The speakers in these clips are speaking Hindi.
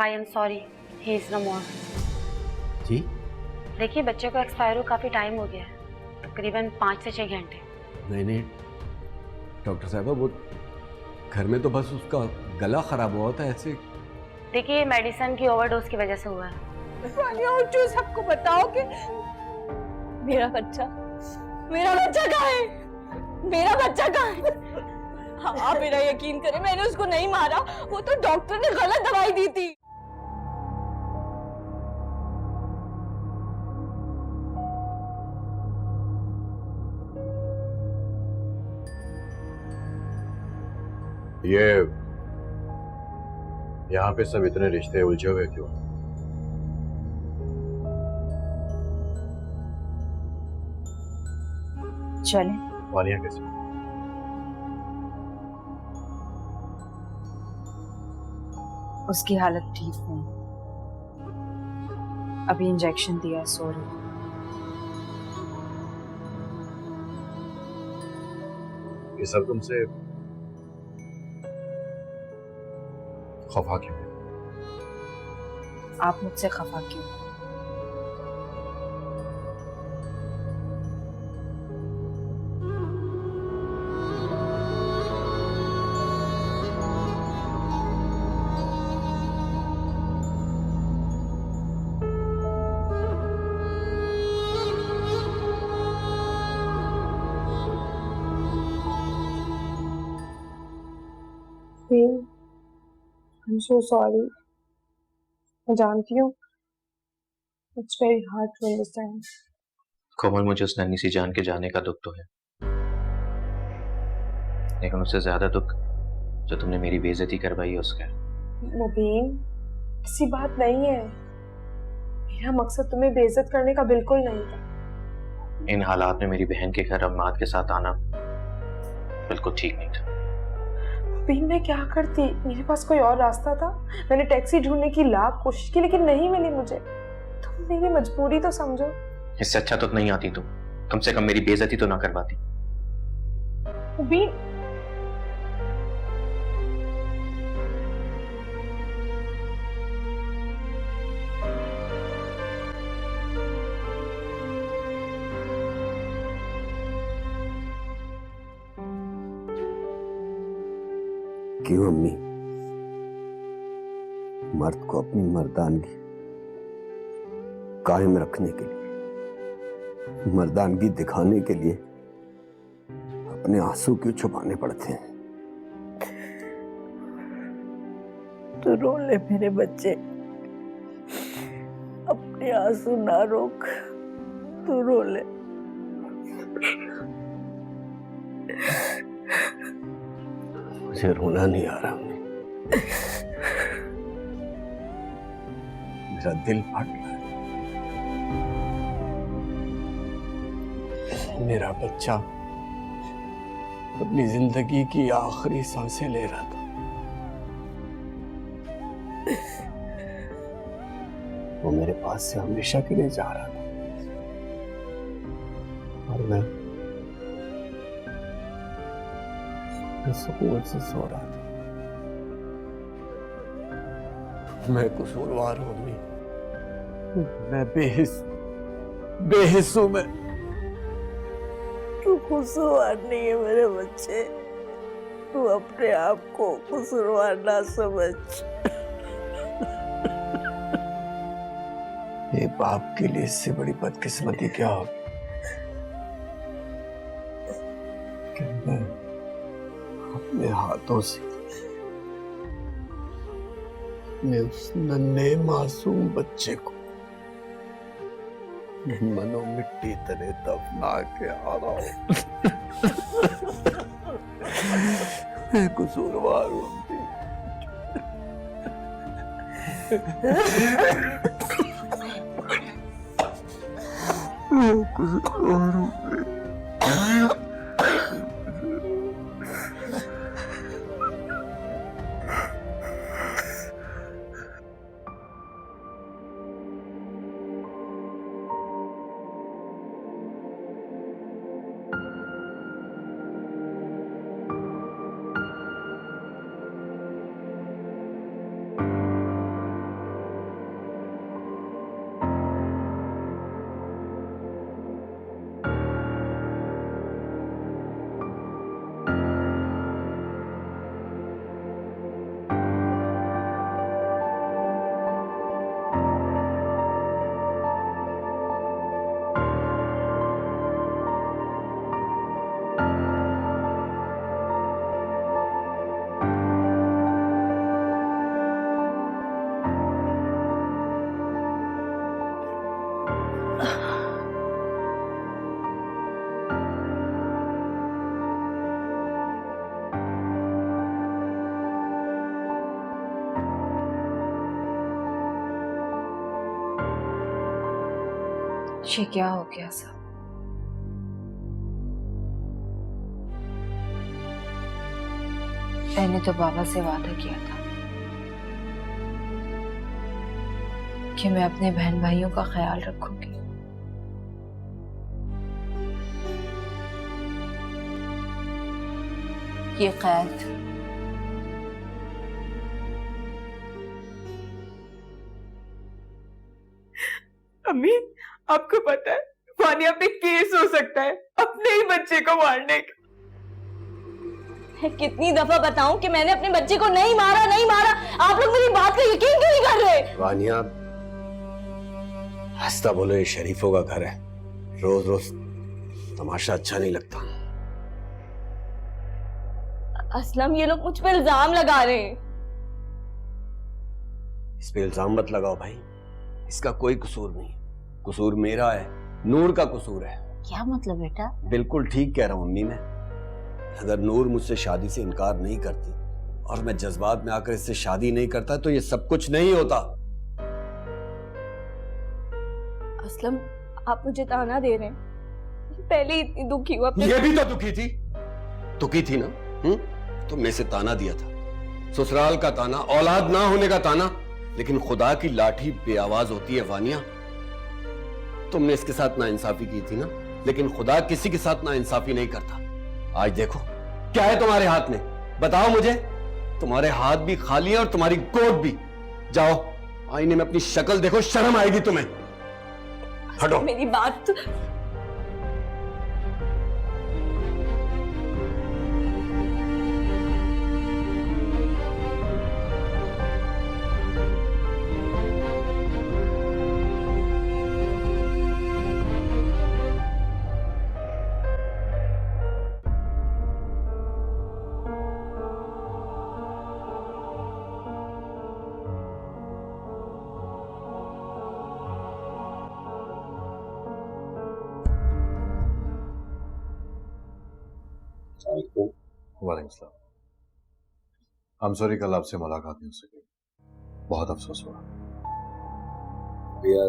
I am sorry, he is no more. जी? देखिए बच्चे को एक्सपायर हो काफी टाइम हो गया है, तकरीबन 5 से 6 घंटे। नहीं, डॉक्टर साहबा वो घर में तो बस उसका गला खराब हुआ था ऐसे। देखिए मेडिसिन की ओवरडोज की वजह से हुआ है। और जो सबको बताओ कि मेरा बच्चा कहाँ है? मेरा बच्चा कहाँ है? हाँ, आप मेरा यकीन करें, मैंने उसको नहीं मारा, वो तो डॉक्टर ने गलत दवाई दी थी। ये यहाँ पे सब इतने रिश्ते उलझे हुए क्यों? चले वानिया कैसे? उसकी हालत ठीक नहीं, अभी इंजेक्शन दिया, सो रही। ये सब तुमसे खफा क्यों है? आप मुझसे खफा क्यों? I'm so sorry. मैं जानती हूँ it's very hard to understand. कोमल, मुझे उस नन्ही सी जान के जाने का दुख तो है, लेकिन उससे ज्यादा दुख जो तुमने मेरी बेइज्जती करवाई है उसका है। नबीन, ऐसी बात नहीं है। मेरा मकसद तुम्हें बेइज्जत करने का बिल्कुल नहीं था। इन हालात में मेरी बहन के घर अम्मात के साथ आना बिल्कुल ठीक नहीं था। नबीन, मैं क्या करती? मेरे पास कोई और रास्ता था? मैंने टैक्सी ढूंढने की लाख कोशिश की लेकिन नहीं मिली मुझे। तुम मेरी मजबूरी तो समझो। इससे अच्छा तो नहीं आती तुम, कम से कम मेरी बेइज्जती तो ना करवाती। नबीन, क्यों अम्मी? मर्द को अपनी मर्दानगी कायम रखने के लिए, मर्दानगी दिखाने के लिए अपने आंसू क्यों छुपाने पड़ते हैं? तू रो ले मेरे बच्चे, अपने आंसू ना रोक, तू रो ले। मुझे रोना नहीं आ रहा अम्मी, मेरा दिल फट रहा है। मेरा बच्चा अपनी जिंदगी की आखिरी सांसें ले रहा था, वो मेरे पास से हमेशा के लिए जा रहा था और मैं सुकून से सो रहा था। मैं कसूरवार हूं अम्मी, मैं बेहिस हूं मैं। तू कसूरवार नहीं है मेरे बच्चे, तू अपने आप को कसूरवार ना समझ। एक बाप के लिए इससे बड़ी बदकिस्मती क्या होगी कि मैं अपने हाथों से अपने उस नन्हे मासूम बच्चे को मनो मिट्टी तले दफना के आ रहा हूं। मैं कसूरवार हूं अम्मी। मैं कसूरवार हूं। ये क्या हो गया सब? मैंने तो बाबा से वादा किया था कि मैं अपने बहन भाइयों का ख्याल रखूंगी। ये कैद अम्मी, आपको पता है वानिया पे केस हो सकता है अपने ही बच्चे को मारने का। मैं कितनी दफा बताऊं कि मैंने अपने बच्चे को नहीं मारा, नहीं मारा। आप लोग मेरी बात का यकीन क्यों नहीं कर रहे? वानिया, हंसता बोलो, ये शरीफों का घर है, रोज रोज तमाशा अच्छा नहीं लगता। असलम, ये लोग मुझ पे इल्जाम लगा रहे हैं। इस पे इल्जाम मत लगाओ भाई, इसका कोई कसूर नहीं, कसूर मेरा है, नूर का कसूर है। क्या मतलब बेटा? बिल्कुल ठीक कह रहा हूं अम्मी मैं। अगर नूर मुझसे शादी से इनकार नहीं करती और मैं जज्बात में आकर इससे शादी नहीं करता तो ये सब कुछ नहीं होता। असलम, आप मुझे ताना दे रहे हैं। पहले ही इतनी दुखी हुआ। ये भी तो दुखी थी ना। तुमने इसे ताना दिया था, ससुराल का ताना, औलाद ना होने का ताना, लेकिन खुदा की लाठी बेआवाज होती है वानिया। तुमने इसके साथ नाइंसाफी की थी ना, लेकिन खुदा किसी के साथ नाइंसाफी नहीं करता। आज देखो क्या है तुम्हारे हाथ में, बताओ मुझे। तुम्हारे हाथ भी खाली हैं और तुम्हारी गोद भी। जाओ आईने में अपनी शक्ल देखो, शर्म आएगी तुम्हें। हटो। मेरी बात वालेकुम सलाम। आई एम सॉरी, कल आपसे मुलाकात नहीं हो सकी, बहुत अफसोस हुआ। भैया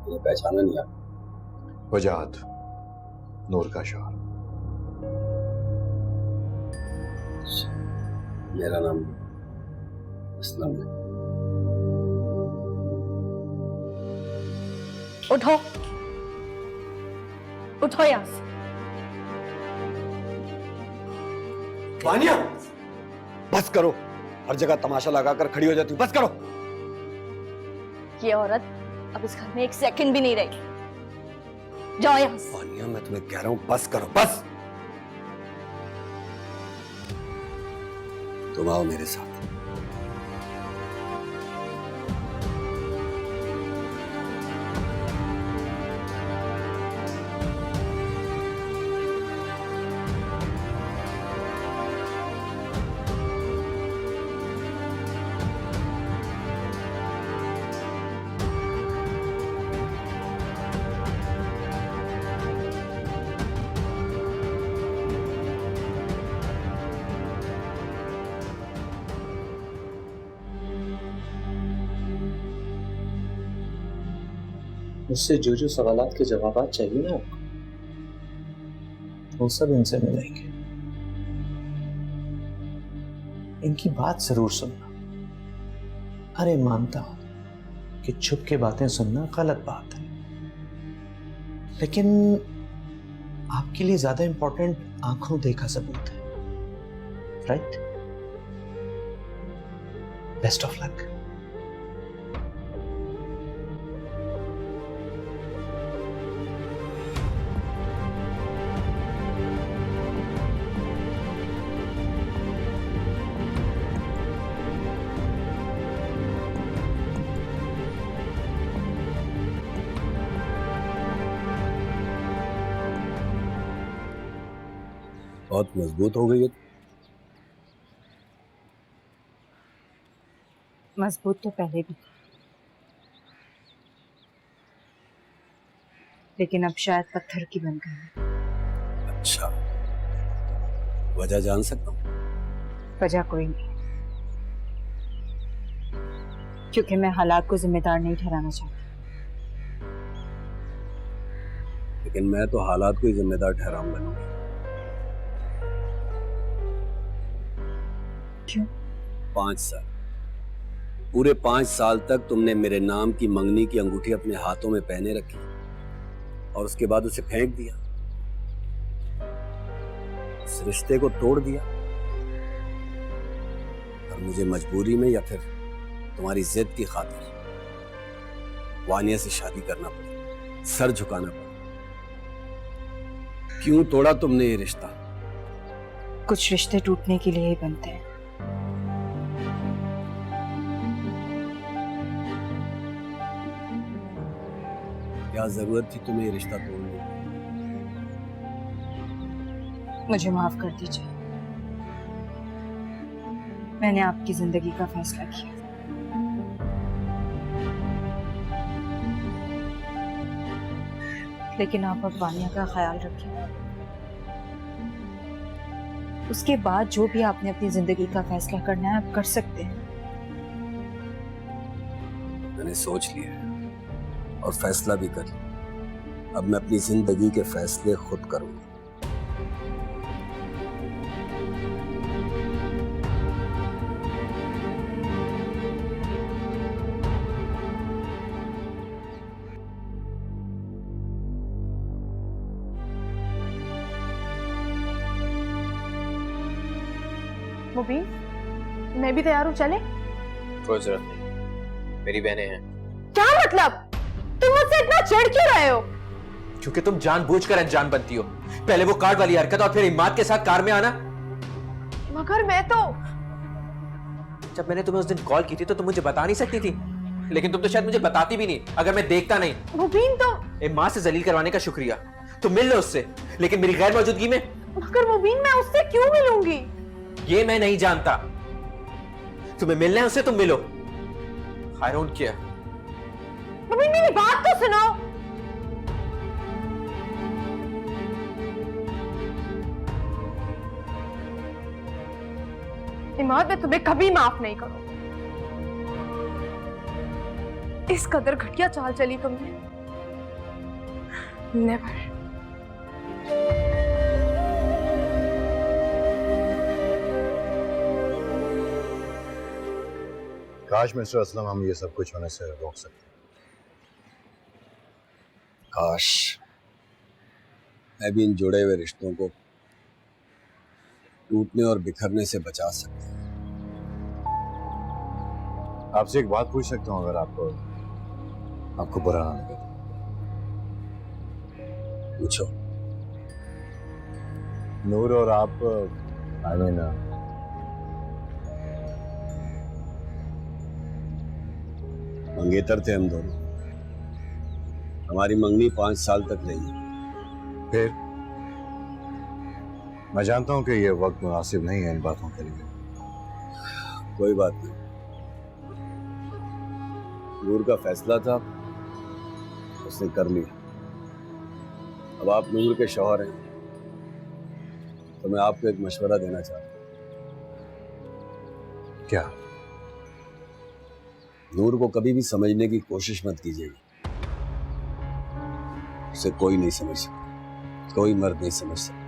तुम्हें पहचाना नहीं आप? वजाहत, नूर का शौहर। मेरा नाम असलम है। उठो, उठो यहाँ से। वानिया, बस करो, हर जगह तमाशा लगाकर खड़ी हो जाती, बस करो। ये औरत अब इस घर में एक सेकंड भी नहीं रहेगी। जाओ यहाँ से। वानिया, मैं तुम्हें कह रहा हूं बस करो, बस। तुम आओ मेरे साथ। मुझसे जो जो सवालात के जवाब चाहिए ना आपको, वो सब इनसे मिलेंगे। इनकी बात जरूर सुनना। अरे मानता हूं कि छुप के बातें सुनना गलत बात है, लेकिन आपके लिए ज्यादा इंपॉर्टेंट आंखों देखा सबूत है, राइट? Best of luck. बहुत मजबूत हो गई है। मजबूत तो पहले भी थी, लेकिन अब शायद पत्थर की बन गई। अच्छा, वजह जान सकता हूँ? वजह कोई नहीं, क्योंकि मैं हालात को जिम्मेदार नहीं ठहराना चाहती। लेकिन मैं तो हालात को ही जिम्मेदार ठहराऊंगा नहीं। क्यों? 5 साल, पूरे 5 साल तक तुमने मेरे नाम की मंगनी की अंगूठी अपने हाथों में पहने रखी और उसके बाद उसे फेंक दिया, उस रिश्ते को तोड़ दिया और मुझे मजबूरी में या फिर तुम्हारी जिद की खातिर वानिया से शादी करना पड़ा, सर झुकाना पड़ा। क्यों तोड़ा तुमने ये रिश्ता? कुछ रिश्ते टूटने के लिए ही बनते हैं। क्या जरूरत थी तुम्हें ये रिश्ता तोड़ने की? मुझे माफ कर दीजिए, मैंने आपकी जिंदगी का फैसला किया। लेकिन आप अब वानिया का ख्याल रखें। उसके बाद जो भी आपने अपनी जिंदगी का फैसला करना है आप कर सकते हैं। मैंने सोच लिया है और फैसला भी कर लिया। अब मैं अपनी जिंदगी के फैसले खुद करूंगा। मुबीन, मैं भी तैयार हूँ, चले? कोई जरूरत नहीं, मेरी बहनें हैं। क्या मतलब? तुम मुझसे इतना चिढ़ क्यों रहे हो? क्योंकि तुम जानबूझकर अनजान बनती हो। पहले वो कार्ड वाली हरकत और फिर इमाद के साथ कार में आना। मगर मैं तो जब मैंने तुम्हें उस दिन कॉल की थी तो तुम मुझे बता नहीं सकती थी, लेकिन तुम तो शायद मुझे बताती भी नहीं अगर मैं देखता नहीं। मुबीन तो माँ से जलील करवाने का शुक्रिया, तुम मिल लो उससे, लेकिन मेरी गैर मौजूदगी में। मगर मुबीन, मैं उससे क्यों मिलूंगी? ये मैं नहीं जानता। तुम्हें मिलना है उससे, तुम मिलो। I don't care. मुबीन, मेरी बात तो सुनो। इमाद, मैं तुम्हें कभी माफ नहीं करूंगी। इस कदर घटिया चाल चली तुमने। नेवर। काश मिस्टर असलम हम ये सब कुछ होने से रोक सकते। काश मैं भी इन जुड़े हुए रिश्तों को टूटने और बिखरने से बचा सकता। आपसे एक बात पूछ सकता हूँ अगर आपको बुरा ना लगे? पूछो। नूर और आप आई मीन मंगेतर थे हम दोनों। हमारी मंगनी 5 साल तक रही। फिर मैं जानता हूं कि ये वक्त मुनासिब नहीं है इन बातों के लिए। कोई बात नहीं, नूर का फैसला था, उसने कर लिया। अब आप नूर के शौहर हैं, तो मैं आपको एक मशवरा देना चाहता हूं। क्या? नूर को कभी भी समझने की कोशिश मत कीजिएगा। उसे कोई नहीं समझ सकता, कोई मर्द नहीं समझ सकता।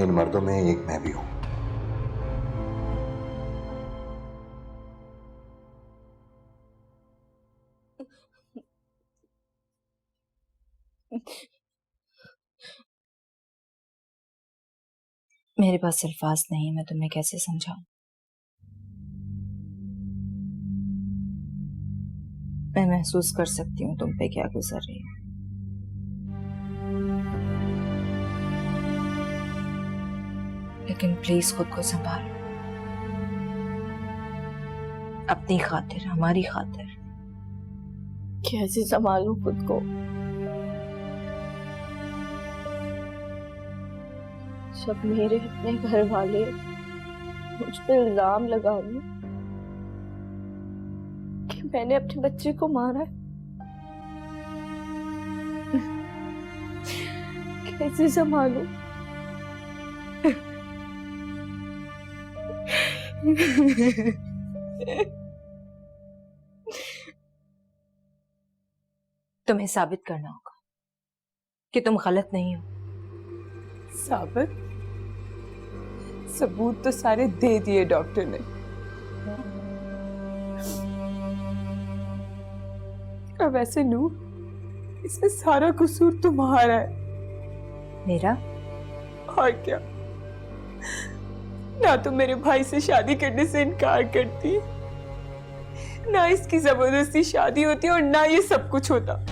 इन मर्दों में एक मैं भी हूं। मेरे पास अल्फाज नहीं, मैं तुम्हें कैसे समझाऊं। मैं महसूस कर सकती हूँ तुम पे क्या गुजर रही है। लेकिन प्लीज खुद को संभालो, अपनी खातिर, हमारी खातिर। कैसे संभालूं खुद को जब मेरे अपने घर वाले मुझ पे इल्जाम लगाने कि मैंने अपने बच्चे को मारा है। कैसे संभालूं? तुम्हें साबित करना होगा कि तुम गलत नहीं हो। साबित? सबूत तो सारे दे दिए डॉक्टर ने। और वैसे नू, इसमें सारा कसूर तुम्हारा है। मेरा? और क्या, ना तो मेरे भाई से शादी करने से इनकार करती, ना इसकी जबरदस्ती शादी होती और ना ये सब कुछ होता।